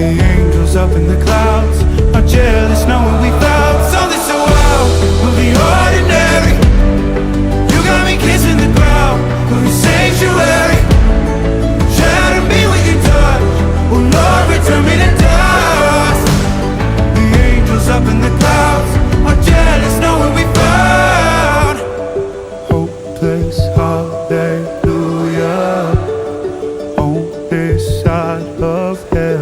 The angels up in the clouds are jealous knowing we found something so wild. We'll be ordinary. You got me kissing the ground. We'll be sanctuary. Shatter me with your touch. Oh Lord, return me to dust. The angels up in the clouds are jealous knowing we found hopeless hallelujah on this side of heaven.